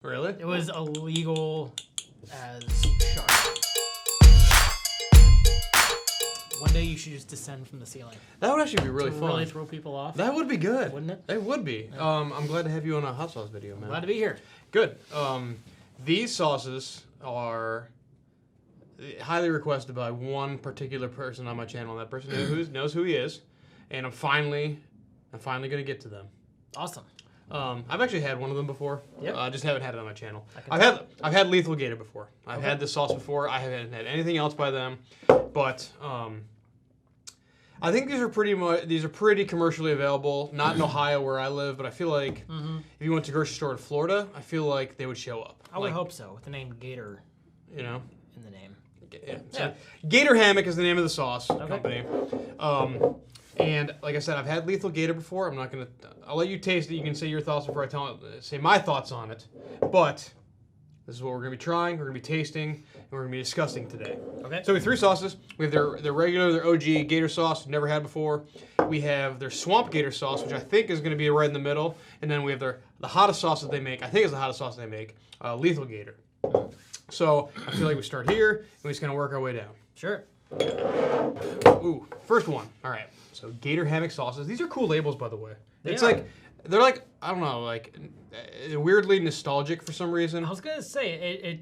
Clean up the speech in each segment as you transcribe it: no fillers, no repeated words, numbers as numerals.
Really? It was illegal as shark. One day you should just descend from the ceiling. That would actually be really fun. Really throw people off. That would be good. Wouldn't it? It would be. Yeah. I'm glad to have you on a hot sauce video, man. Glad to be here. Good. These sauces are highly requested by one particular person on my channel. That person knows who he is, and I'm finally gonna get to them. Awesome. I've actually had one of them before. Yep. I just haven't had it on my channel. I've had Lethal Gator before. I've had this sauce before. I haven't had anything else by them, but I think these are pretty commercially available. Not in Ohio where I live, but I feel like if you went to a grocery store in Florida, I feel like they would show up. I would hope so, with the name Gator. You know. In the name. Yeah. So Gator Hammock is the name of the sauce company. And like I said, I've had Lethal Gator before. I'll let you taste it. You can say your thoughts before I say my thoughts on it. But this is what we're going to be trying, we're going to be tasting, and we're going to be discussing today. Okay. So we have 3 sauces. We have their regular, their OG Gator sauce, never had before. We have their Swamp Gator sauce, which I think is going to be right in the middle. And then we have the hottest sauce that they make, I think is the hottest sauce they make, Lethal Gator. So I feel like we start here, and we're just going to work our way down. Sure. Ooh, first one. All right. So Gator Hammock sauces. These are cool labels, by the way. They're like, I don't know, like weirdly nostalgic for some reason. I was gonna say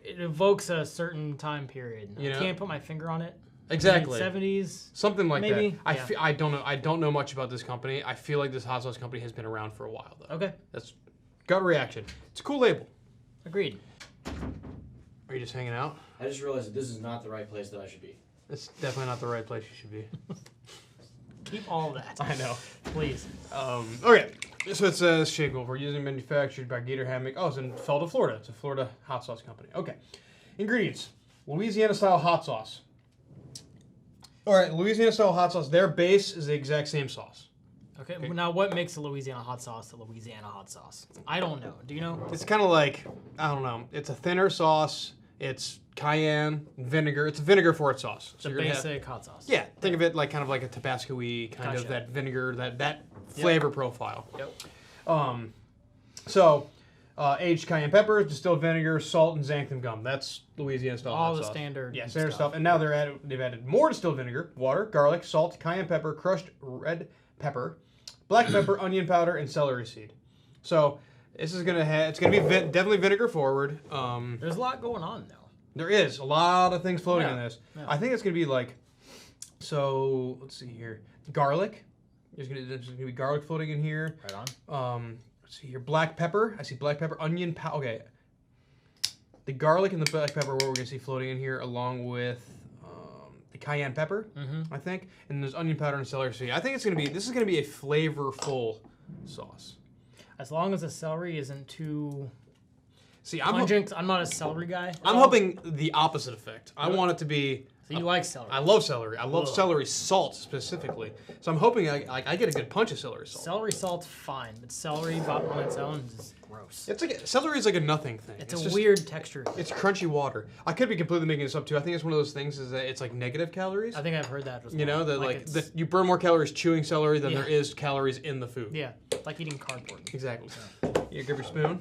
it evokes a certain time period. You know? I can't put my finger on it. Exactly. 70s. Something like maybe? that. I don't know. I don't know much about this company. I feel like this hot sauce company has been around for a while though. Okay. That's gut reaction. It's a cool label. Agreed. Are you just hanging out? I just realized that this is not the right place that I should be. It's definitely not the right place you should be. Keep all of that. I know. Please. Okay. So it says shake over using manufactured by Gator Hammock. Oh, it's in Felda, Florida. It's a Florida hot sauce company. Okay. Ingredients. Louisiana style hot sauce. All right, Louisiana style hot sauce. Their base is the exact same sauce. Okay. Now, what makes a Louisiana hot sauce a Louisiana hot sauce? I don't know. Do you know? It's kind of like, I don't know. It's a thinner sauce. It's cayenne, vinegar. It's vinegar for its sauce. So basic hot sauce. Yeah, think of it like kind of like a Tabasco-y kind of that vinegar, that flavor profile. Yep. Aged cayenne peppers, distilled vinegar, salt, and xanthan gum. That's Louisiana style hot sauce. All the standard. Yeah, standard stuff. And now they've added more distilled vinegar, water, garlic, salt, cayenne pepper, crushed red pepper, black pepper, onion powder, and celery seed. So this is it's gonna be definitely vinegar forward. There's a lot going on though. There is a lot of things floating in this. Yeah. I think it's gonna be like, so let's see here, garlic. There's gonna be garlic floating in here. Right on. Let's see here, black pepper. I see black pepper, onion powder. Okay. The garlic and the black pepper, what we're gonna see floating in here, along with the cayenne pepper, I think, and there's onion powder and celery seed. I think this is gonna be a flavorful sauce. As long as the celery isn't too pungent. I'm not a celery guy. I'm hoping the opposite effect. I want it to be. So you like celery? I love celery. I love celery salt specifically. So I'm hoping I get a good punch of celery salt. Celery salt's fine, but celery on its own is gross. It's like celery is like a nothing thing. It's a weird texture. It's crunchy water. I could be completely making this up too. I think it's one of those things is that it's like negative calories. I think I've heard that as well. You know, that you burn more calories chewing celery than there is calories in the food. Yeah, like eating cardboard. Exactly. You grab your spoon.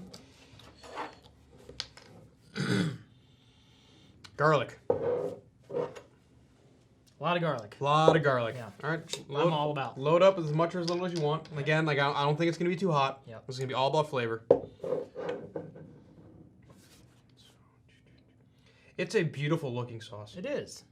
Garlic. A lot of garlic. A lot of garlic. Yeah. All right. I'm all about. Load up as much or as little as you want. Again, like I don't think it's gonna be too hot. Yep. It's gonna be all about flavor. It's a beautiful looking sauce. It is.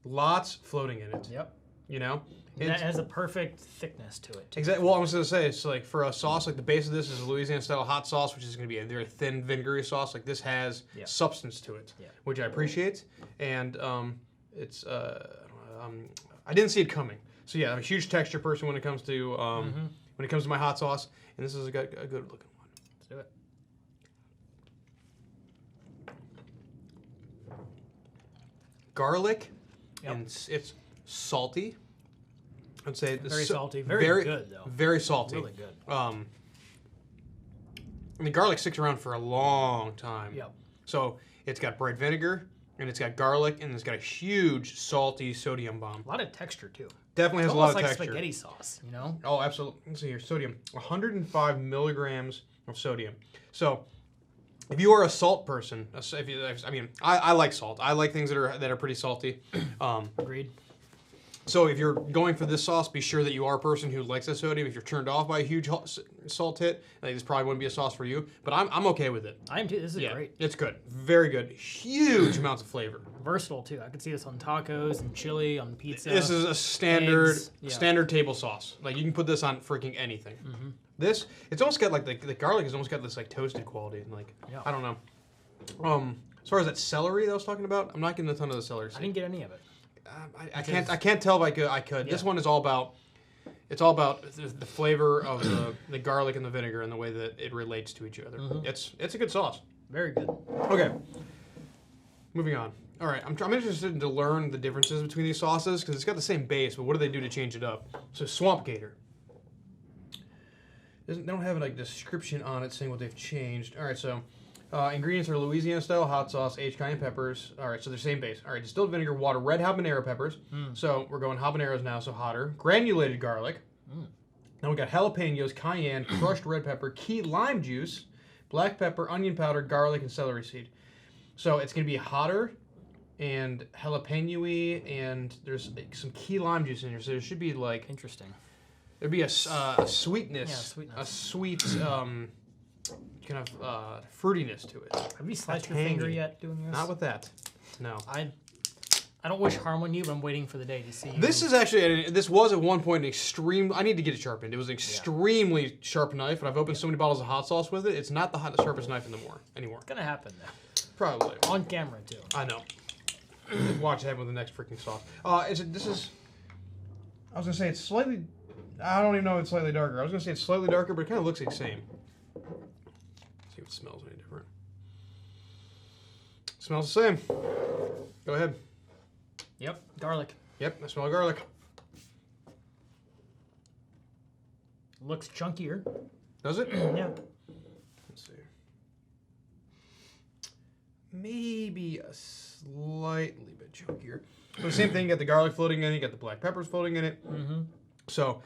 Lots floating in it. Yep. You know? That has a perfect thickness to it. Exactly. Well, I was going to say, it's like for a sauce, like the base of this is a Louisiana style hot sauce, which is going to be a very thin, vinegary sauce. Like this has substance to it, which I appreciate. And it's, I didn't see it coming. So yeah, I'm a huge texture person when it comes to my hot sauce, and this is a good looking one. Let's do it. Garlic, and it's salty. I'd say it's very salty. Very good though. Very salty. Really good. And the garlic sticks around for a long time. Yep. So it's got bright vinegar, and it's got garlic, and it's got a huge salty sodium bomb. A lot of texture too. Definitely has a lot of like texture. Spaghetti sauce, you know? Oh, absolutely. Let's see here. Sodium, 105 milligrams of sodium. So if you are a salt person, I like salt. I like things that are pretty salty. Agreed. So if you're going for this sauce, be sure that you are a person who likes the sodium. If you're turned off by a huge salt hit, like, this probably wouldn't be a sauce for you. But I'm okay with it. I am too. This is great. It's good. Very good. Huge amounts of flavor. Versatile too. I could see this on tacos and chili, on pizza. This is a standard table sauce. Like, you can put this on freaking anything. Mm-hmm. This, it's almost got like the garlic has almost got this like toasted quality. Like, I don't know. As far as that celery that I was talking about, I'm not getting a ton of the celery. I didn't get any of it. I can't tell if I could. Yeah. This one is all about. It's all about the flavor of the garlic and the vinegar and the way that it relates to each other. Mm-hmm. It's a good sauce. Very good. Okay. Moving on. All right, I'm interested to learn the differences between these sauces because it's got the same base, but what do they do to change it up? So Swamp Gator. They don't have a description on it saying what they've changed. All right, so. Ingredients are Louisiana-style hot sauce, aged cayenne peppers. All right, so they're same base. All right, distilled vinegar, water, red habanero peppers. So we're going habaneros now, so hotter. Granulated garlic. Then we got jalapenos, cayenne, crushed red pepper, key lime juice, black pepper, onion powder, garlic, and celery seed. So it's going to be hotter and jalapeno-y, and there's some key lime juice in here. So there should be like... Interesting. There'd be a sweetness. Yeah, sweetness. A sweet... kind of fruitiness to it. Have you sliced your finger yet doing this? Not with that. No. I don't wish harm on you, but I'm waiting for the day to see. This is actually, this was at one point an extreme, I need to get it sharpened. It was an extremely sharp knife, and I've opened so many bottles of hot sauce with it, it's not the sharpest knife anymore. It's gonna happen though. Probably. On camera too. I know. Watch it happen with the next freaking sauce. I was gonna say it's slightly, I don't even know if it's slightly darker. I was gonna say it's slightly darker, but it kind of looks the same. See if it smells any different. Smells the same. Go ahead. Yep, garlic. Yep, I smell garlic. Looks chunkier. Does it? Yeah. Let's see. Maybe a slightly bit chunkier. But the same thing, you got the garlic floating in it, you got the black peppers floating in it. Mm-hmm. So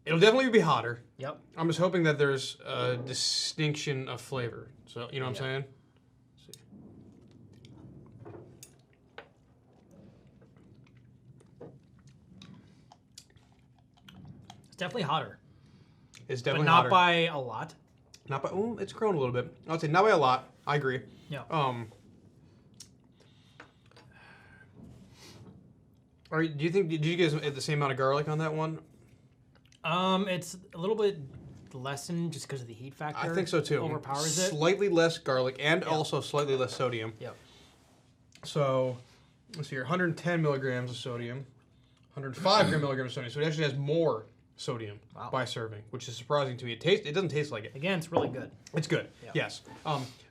it'll definitely be hotter. Yep. I'm just hoping that there's a distinction of flavor. So, you know what I'm saying? Let's see. It's definitely hotter. It's definitely but not hotter. by a lot. Not by, it's grown a little bit. I would say not by a lot. I agree. Yeah. Do you think, did you guys add the same amount of garlic on that one? It's a little bit lessened just because of the heat factor. I think so too. Overpowers it. Slightly less garlic and also slightly less sodium. Yep. So, let's see here, 110 milligrams of sodium, 105 milligrams of sodium. So it actually has more sodium by serving, which is surprising to me. It doesn't taste like it. Again, it's really good. It's good. Yeah. Yes.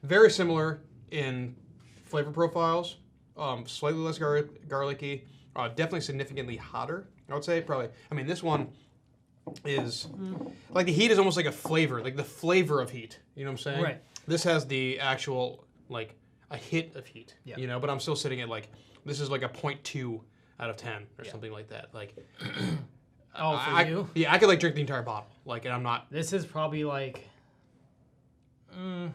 Very similar in flavor profiles. Slightly less garlicky. Definitely significantly hotter. I would say probably. I mean, this one is like the heat is almost like a flavor, like the flavor of heat. You know what I'm saying? Right. This has the actual like a hit of heat. Yeah. You know, but I'm still sitting at like this is like a 0.2 out of 10 or something like that. Like. Oh, for you? Yeah, I could like drink the entire bottle. Like, and I'm not. This is probably like a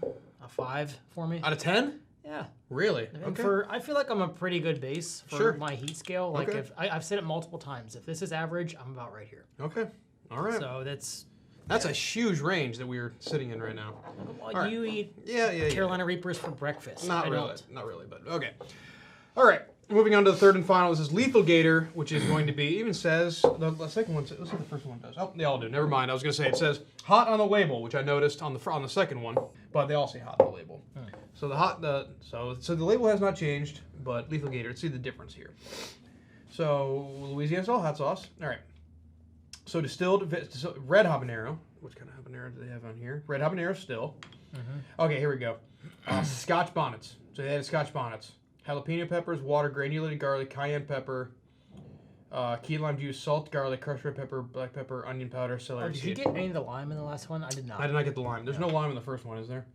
5 for me. Out of 10? Yeah. Really? And Okay. I feel like I'm a pretty good base for my heat scale. Like Okay. if I've said it multiple times. If this is average, I'm about right here. Okay. All right. So that's a huge range that we're sitting in right now. well, you eat Yeah. Carolina Reapers for breakfast. Not I really. don't. Not really, but okay. All right. Moving on to the third and final. This is Lethal Gator, which is going to be, even says, the second one, let's see what the first one does. Oh, they all do. Never mind. I was going to say, it says hot on the label, which I noticed on the second one, but they all say hot on the label. So so the label has not changed, but Lethal Gator, let's see the difference here. So Louisiana style hot sauce. All right. So distilled red habanero. Which kind of habanero do they have on here? Red habanero still. Okay, here we go. Scotch bonnets. So they added Scotch bonnets. Jalapeno peppers, water, granulated garlic, cayenne pepper, key lime juice, salt, garlic, crushed red pepper, black pepper, onion powder, celery Did seed. you get any of the lime in the last one? I did not. I did not get the lime. There's no lime in the first one, is there?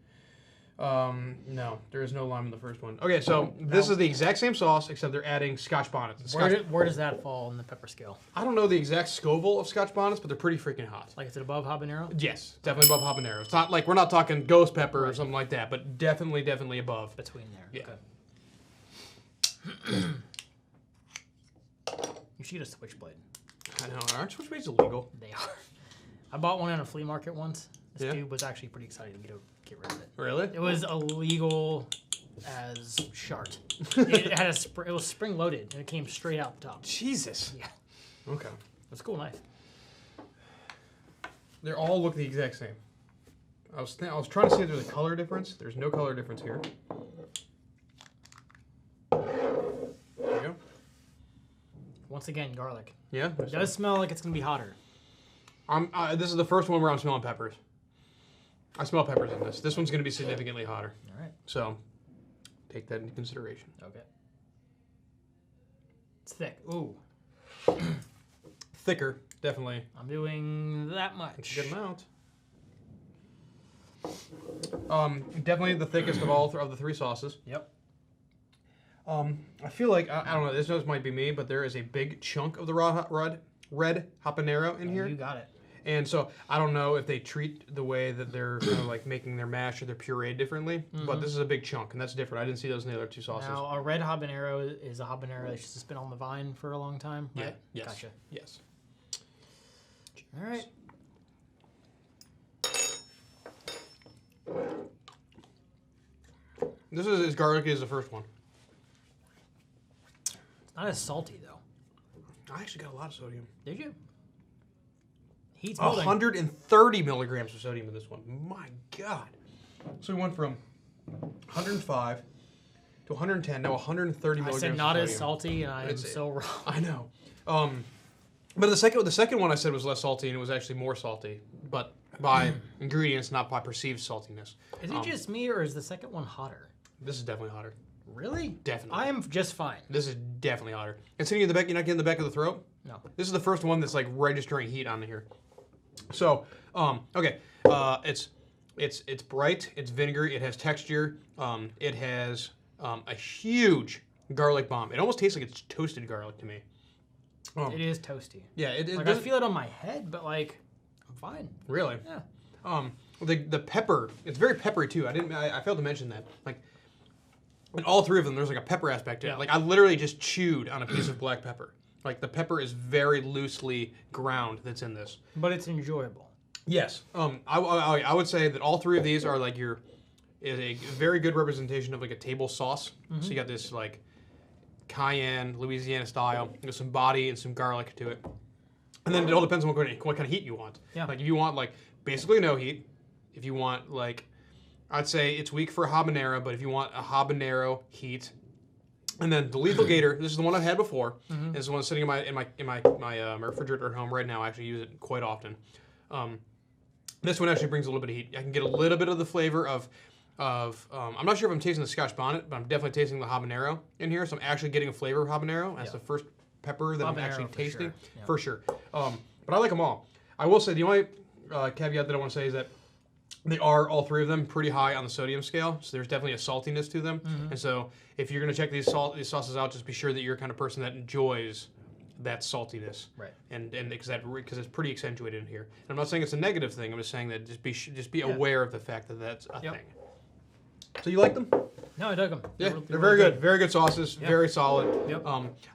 No, there is no lime in the first one. Okay, so this is the exact same sauce, except they're adding Scotch bonnets. Where does that fall in the pepper scale? I don't know the exact Scoville of Scotch bonnets, but they're pretty freaking hot. Like, is it above habanero? Yes, definitely above habanero. It's not like we're not talking ghost pepper or something like that, but definitely above. Between there. Yeah. Okay. You should get a switchblade. I know. Aren't switchblades illegal? They are. I bought one at a flea market once. This Yeah? dude was actually pretty excited to get rid of it. Really? It was illegal as shart. It had it was spring loaded and it came straight out the top. Jesus. Yeah. Okay. It's a cool knife. They all look the exact same. I was trying to see if there's a color difference. There's no color difference here. There you go. Once again, garlic. Yeah. It does smell like it's gonna be hotter. This is the first one where I'm smelling peppers. I smell peppers in this. This one's going to be significantly hotter. All right. So, take that into consideration. Okay. It's thick. Ooh. Thicker, definitely. I'm doing that much. It's a good amount. Definitely the thickest of all of the three sauces. Yep. I feel like, I don't know, this just might be me, but there is a big chunk of the red habanero in here. You got it. And so I don't know if they treat the way that they're kind of like making their mash or their puree differently, but this is a big chunk, and that's different. I didn't see those in the other two sauces. Now, a red habanero is a habanero that's just been on the vine for a long time, right? Yeah. Yes. Gotcha. Yes. All right. This is as garlicky as the first one. It's not as salty, though. I actually got a lot of sodium. Did you? Heat's building. 130 milligrams of sodium in this one. My God. So we went from 105 to 110, now 130 I milligrams said of not sodium. as salty, and I am so wrong. I know. But the second one I said was less salty, and it was actually more salty. But by ingredients, not by perceived saltiness. Is it just me, or is the second one hotter? This is definitely hotter. Really? Definitely. I am just fine. This is definitely hotter. And sitting in the back, you're not getting the back of the throat? No. This is the first one that's like registering heat on here. So, okay, it's bright, it's vinegary, it has texture, it has a huge garlic bomb. It almost tastes like it's toasted garlic to me. It is toasty. Yeah, it Like, I feel it on my head, but like, I'm fine. Really? Yeah. The pepper, it's very peppery too. I failed to mention that. Like, in all three of them, there's like a pepper aspect to it. Yeah. Like, I literally just chewed on a piece of black pepper. Like, the pepper is very loosely ground that's in this. But it's enjoyable. Yes. I would say that all three of these are like is a very good representation of like a table sauce. So you got this like cayenne, Louisiana style, with some body and some garlic to it. And then it all depends on what kind of heat you want. Yeah. Like if you want like basically no heat, if you want like, I'd say it's weak for habanero, but if you want a habanero heat. And then the Lethal Gator, this is the one I've had before. This is the one sitting in my refrigerator at home right now. I actually use it quite often. This one actually brings a little bit of heat. I can get a little bit of the flavor of I'm not sure if I'm tasting the Scotch bonnet, but I'm definitely tasting the habanero in here. So I'm actually getting a flavor of habanero. That's the first pepper that I'm actually tasting. For sure. But I like them all. I will say the only caveat that I want to say is that they are, all three of them, pretty high on the sodium scale, so there's definitely a saltiness to them. And so if you're going to check these sauces out, just be sure that you're the kind of person that enjoys that saltiness. Right. And because it's pretty accentuated in here. And I'm not saying it's a negative thing, I'm just saying that just be aware of the fact that that's a thing. So you like them? No, I dug them. Yeah, they're very good. Very good sauces, very solid. Yep.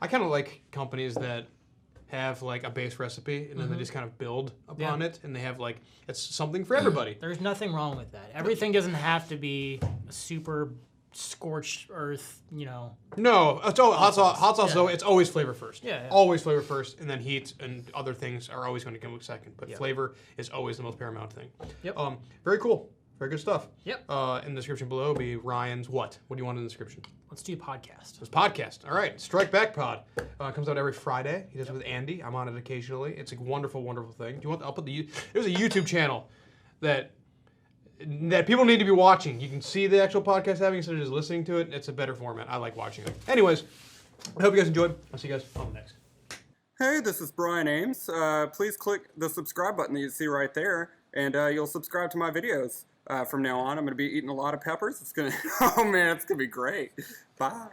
I kind of like companies that have like a base recipe and then they just kind of build upon it, and they have like it's something for everybody. There's nothing wrong with that. Everything doesn't have to be a super scorched earth, you know. No, it's all hot sauce though. It's always flavor first. Yeah. Always flavor first, and then heat and other things are always going to come second. But flavor is always the most paramount thing. Yep. Very cool. Very good stuff. Yep. In the description below will be Ryan's what? What do you want in the description? Let's do a podcast. This podcast. All right. Strike Back Pod. Comes out every Friday. He does it with Andy. I'm on it occasionally. It's a wonderful, wonderful thing. Do you want? I'll put there's a YouTube channel that people need to be watching. You can see the actual podcast having instead of just listening to it. It's a better format. I like watching it. Anyways, I hope you guys enjoyed. I'll see you guys on the next. Hey, this is Brian Ames. Please click the subscribe button that you see right there, and you'll subscribe to my videos. From now on, I'm going to be eating a lot of peppers. It's going to, oh man, it's going to be great. Bye.